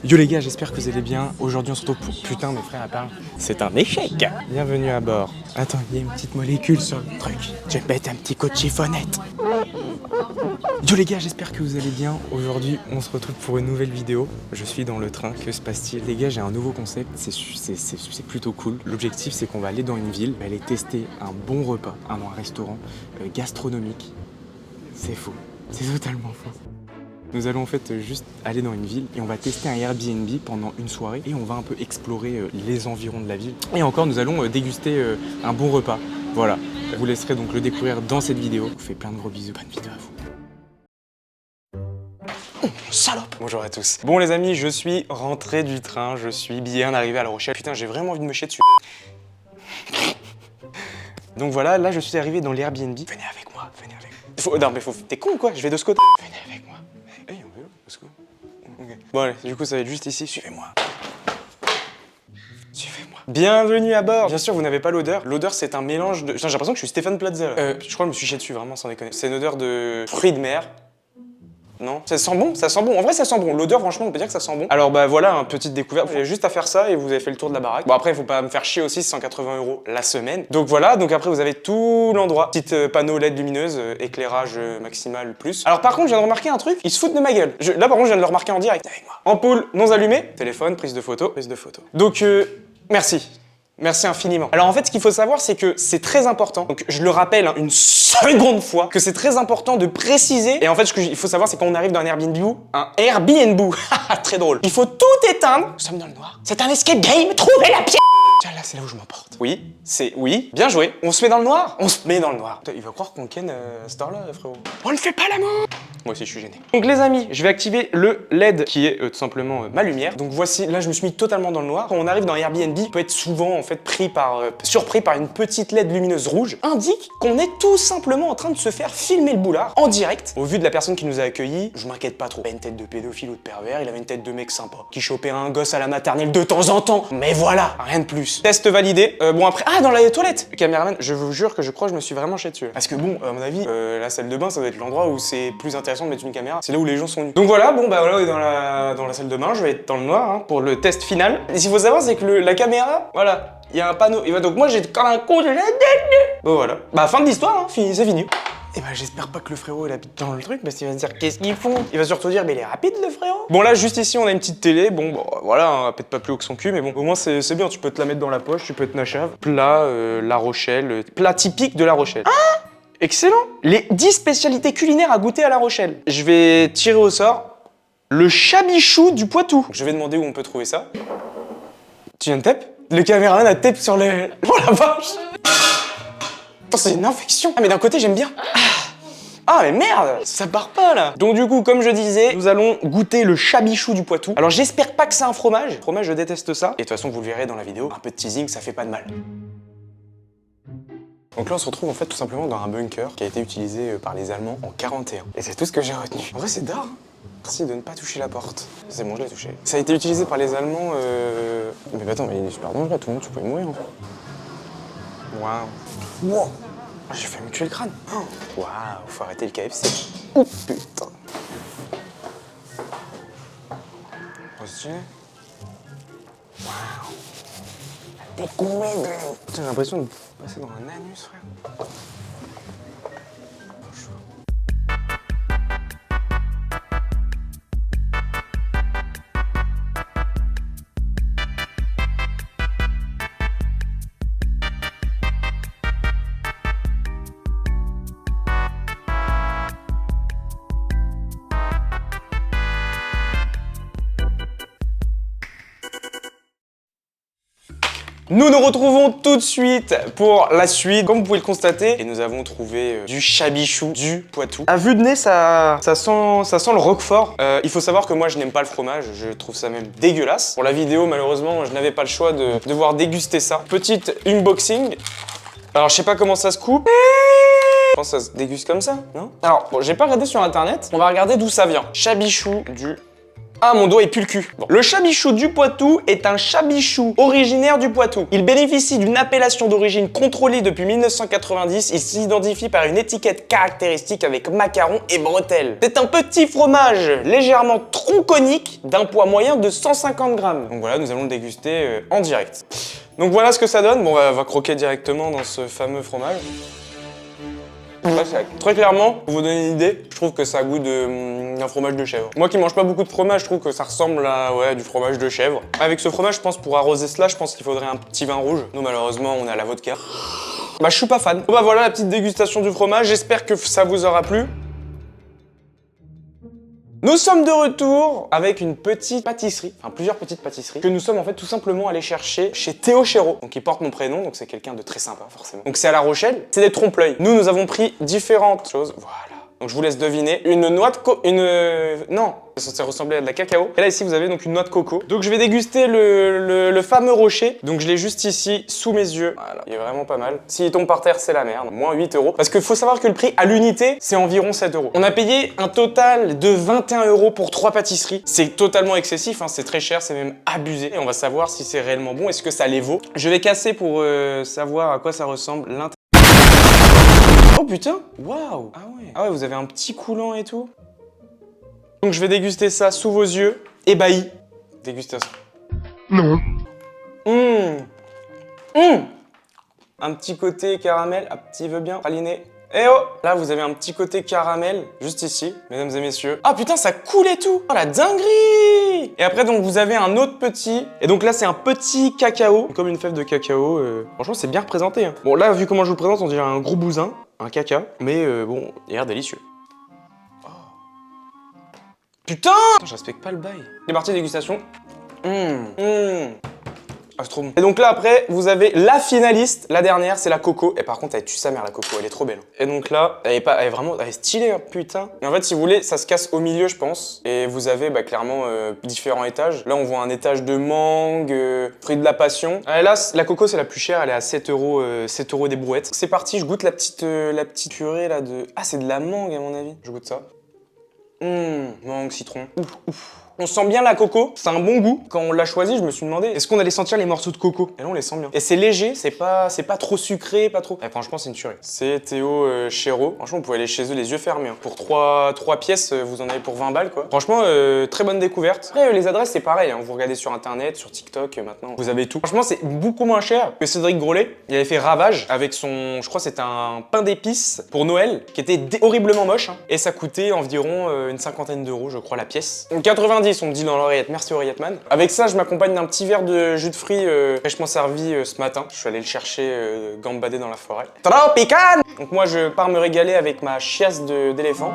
Yo les gars, j'espère que vous allez bien. Aujourd'hui on se retrouve pour... Putain mes frères à part. C'est un échec. Bienvenue à bord. Attends, il y a une petite molécule sur le truc. Je vais mettre un petit coup de chiffonnette. Yo les gars, j'espère que vous allez bien. Aujourd'hui on se retrouve pour une nouvelle vidéo. Je suis dans le train, que se passe-t-il? Les gars, j'ai un nouveau concept, c'est plutôt cool. L'objectif c'est qu'on va aller dans une ville, on va aller tester un bon repas, un restaurant gastronomique. C'est faux, c'est totalement faux. Nous allons en fait juste aller dans une ville et on va tester un Airbnb pendant une soirée et on va un peu explorer les environs de la ville. Et encore, nous allons déguster un bon repas. Voilà, je vous laisserai donc le découvrir dans cette vidéo. Je vous fais plein de gros bisous, bonne vidéo à vous. Salope! Bonjour à tous. Bon les amis, je suis rentré du train, je suis bien arrivé à La Rochelle. Putain, j'ai vraiment envie de me chier dessus. Donc voilà, là je suis arrivé dans l'Airbnb. Venez avec moi, venez avec moi. Non mais t'es con ou quoi? Je vais de ce côté. Venez avec moi. Hey, on veut, let's go. Okay. Bon allez, du coup ça va être juste ici, suivez-moi. Suivez-moi. Bienvenue à bord. Bien sûr, vous n'avez pas l'odeur. L'odeur, c'est un mélange de... J'ai l'impression que je suis Stéphane Plaza. Je crois que je me suis chié dessus, vraiment, sans déconner. C'est une odeur de fruits de mer. Non? Ça sent bon? Ça sent bon. En vrai, ça sent bon. L'odeur, franchement, on peut dire que ça sent bon. Alors, bah voilà, une petite découverte. Vous avez juste à faire ça et vous avez fait le tour de la baraque. Bon, après, il faut pas me faire chier aussi, 180 € la semaine. Donc voilà, donc après, vous avez tout l'endroit. Petite panneau LED lumineuse, éclairage maximal plus. Alors, par contre, je viens de remarquer un truc. Ils se foutent de ma gueule. Là, par contre, je viens de le remarquer en direct. Avec moi. Ampoule non allumée. Téléphone, prise de photo. Prise de photo. Donc, merci. Merci infiniment. Alors en fait, ce qu'il faut savoir, c'est que c'est très important. Donc je le rappelle une seconde fois, que c'est très important de préciser. Et en fait, ce qu'il faut savoir, c'est quand on arrive dans un Airbnb ou un Airbnb. Très drôle. Il faut tout éteindre. Nous sommes dans le noir. C'est un escape game. Trouvez la pièce. Tiens, là, c'est là où je m'emporte. Oui, c'est... Oui, bien joué. On se met dans le noir. On se met dans le noir. Il va croire qu'on ken à cette heure-là, frérot. On ne fait pas l'amour. Moi aussi, je suis gêné. Donc les amis, je vais activer le LED qui est tout simplement ma lumière. Donc voici, là, je me suis mis totalement dans le noir. Quand on arrive dans Airbnb, on peut être souvent en fait surpris par une petite LED lumineuse rouge. Indique qu'on est tout simplement en train de se faire filmer le boulard en direct. Au vu de la personne qui nous a accueillis, je m'inquiète pas trop. Pas une tête de pédophile ou de pervers, il avait une tête de mec sympa qui chopait un gosse à la maternelle de temps en temps. Mais voilà, rien de plus. Test validé. Bon après, dans la toilette. Le caméraman, je vous jure que je crois que je me suis vraiment chié dessus. Parce que bon, à mon avis, la salle de bain, ça doit être l'endroit où c'est plus intéressant de mettre une caméra. C'est là où les gens sont nus. Donc voilà, bon bah voilà, on est dans la salle de bain. Je vais être dans le noir pour le test final. Et ce qu'il faut savoir, c'est que la caméra, voilà, il y a un panneau. Et bah, donc moi, j'ai comme un con de la tête. Bon voilà. Bah fin de l'histoire, c'est fini. Et bah j'espère pas que le frérot il habite dans le truc parce qu'il va se dire qu'est-ce qu'ils font. Il va surtout dire mais il est rapide le frérot. Bon là juste ici on a une petite télé, bon voilà, hein, peut-être pas plus haut que son cul mais bon au moins c'est bien, tu peux te la mettre dans la poche, tu peux te nachave. Plat La Rochelle, plat typique de La Rochelle. Ah excellent. Les 10 spécialités culinaires à goûter à La Rochelle. Je vais tirer au sort le chabichou du Poitou. Je vais demander où on peut trouver ça. Tu viens de tape? Le caméraman a tape sur le... Oh la vache. C'est une infection. Ah mais d'un côté j'aime bien. Ah mais merde, ça part pas là. Donc du coup, comme je disais, nous allons goûter le chabichou du Poitou. Alors j'espère pas que c'est un fromage. Fromage, je déteste ça. Et de toute façon, vous le verrez dans la vidéo, un peu de teasing, ça fait pas de mal. Donc là, on se retrouve en fait tout simplement dans un bunker qui a été utilisé par les Allemands en 41. Et c'est tout ce que j'ai retenu. En vrai, c'est d'art. Merci de ne pas toucher la porte. C'est bon, je l'ai touché. Ça a été utilisé par les Allemands. Mais attends, mais il est super dangereux, tout le monde, tu pouvais mourir en fait. Waouh. Wow. J'ai failli me tuer le crâne. Waouh, faut arrêter le KFC. Oh putain. Oh, stylé. Waouh. T'es combien? J'ai l'impression de passer dans un anus, frère. Nous nous retrouvons tout de suite pour la suite. Comme vous pouvez le constater, et nous avons trouvé du chabichou du Poitou. À vue de nez, ça sent le roquefort. Il faut savoir que moi, je n'aime pas le fromage. Je trouve ça même dégueulasse. Pour la vidéo, malheureusement, je n'avais pas le choix de devoir déguster ça. Petite unboxing. Alors, je sais pas comment ça se coupe. Je pense que ça se déguste comme ça, non? Alors, bon, j'ai pas regardé sur internet. On va regarder d'où ça vient. Chabichou du Ah, mon doigt il pue le cul. Bon. Le chabichou du Poitou est un chabichou originaire du Poitou. Il bénéficie d'une appellation d'origine contrôlée depuis 1990. Il s'identifie par une étiquette caractéristique avec macarons et bretelles. C'est un petit fromage légèrement tronconique d'un poids moyen de 150 grammes. Donc voilà, nous allons le déguster en direct. Donc voilà ce que ça donne. Bon, on va croquer directement dans ce fameux fromage. Très clairement, pour vous donner une idée, je trouve que ça a goût d'un fromage de chèvre. Moi qui mange pas beaucoup de fromage, je trouve que ça ressemble à du fromage de chèvre. Avec ce fromage, je pense pour arroser cela, je pense qu'il faudrait un petit vin rouge. Nous malheureusement, on a la vodka. Bah je suis pas fan. Bon bah voilà la petite dégustation du fromage, j'espère que ça vous aura plu. Nous sommes de retour avec une petite pâtisserie, enfin plusieurs petites pâtisseries, que nous sommes en fait tout simplement allés chercher chez Théo Chéreau. Donc il porte mon prénom, donc c'est quelqu'un de très sympa forcément. Donc c'est à La Rochelle, c'est des trompe-l'œil. Nous avons pris différentes choses, voilà. Donc je vous laisse deviner. Une noix de non, c'est censé ressembler à de la cacao. Et là ici vous avez donc une noix de coco. Donc je vais déguster le fameux rocher. Donc je l'ai juste ici sous mes yeux. Voilà, il est vraiment pas mal. S'il tombe par terre c'est la merde. Moins 8 €. Parce qu'il faut savoir que le prix à l'unité c'est environ 7 €. On a payé un total de 21 € pour 3 pâtisseries. C'est totalement excessif, hein. C'est très cher, c'est même abusé. Et on va savoir si c'est réellement bon, est-ce que ça les vaut. Je vais casser pour savoir à quoi ça ressemble l'intérieur. Oh putain! Waouh! Ah ouais! Ah ouais, vous avez un petit coulant et tout. Donc je vais déguster ça sous vos yeux, ébahis. Dégustation. Non. Un petit côté caramel, un petit veut bien, praliné. Eh oh! Là, vous avez un petit côté caramel, juste ici, mesdames et messieurs. Ah putain, ça coule et tout! Oh la dinguerie! Et après, donc, vous avez un autre petit. Et donc là, c'est un petit cacao, comme une fève de cacao. Franchement, c'est bien représenté. Hein. Bon, là, vu comment je vous présente, on dirait un gros bousin, un caca. Mais bon, il a l'air délicieux. Oh. Putain! Je respecte pas le bail. C'est parti, dégustation. Ah, c'est trop bon. Et donc là après, vous avez la finaliste, la dernière, c'est la coco. Et par contre, elle tue sa mère la coco, elle est trop belle. Et donc là, elle est stylée, hein, putain. Et en fait, si vous voulez, ça se casse au milieu, je pense. Et vous avez clairement différents étages. Là, on voit un étage de mangue, fruit de la passion. Et là, la coco, c'est la plus chère, elle est à 7 €, 7 € des brouettes. C'est parti, je goûte la petite purée là de... Ah, c'est de la mangue à mon avis. Je goûte ça. Mangue, citron. Ouf, ouf. On sent bien la coco, c'est un bon goût. Quand on l'a choisi, je me suis demandé, est-ce qu'on allait sentir les morceaux de coco? Et là, on les sent bien. Et c'est léger, c'est pas trop sucré, pas trop... Et franchement, c'est une tuerie. C'est Théo Chéreau. Franchement, vous pouvez aller chez eux les yeux fermés. Hein. Pour 3 pièces, vous en avez pour 20 balles, quoi. Franchement, très bonne découverte. Après, les adresses, c'est pareil. Hein. Vous regardez sur Internet, sur TikTok, maintenant, vous avez tout. Franchement, c'est beaucoup moins cher que Cédric Grolet. Il avait fait Ravage avec son... Je crois que c'était un pain d'épices pour Noël, qui était horriblement moche. Hein. Et ça coûtait environ une 50aine d'euros, je crois, la pièce. Donc 90, on me dit dans l'oreillette. Merci Oreilletteman. Avec ça, je m'accompagne d'un petit verre de jus de fruits fraîchement servi ce matin. Je suis allé le chercher gambader dans la forêt. Tropical! Donc moi, je pars me régaler avec ma chiasse d'éléphant.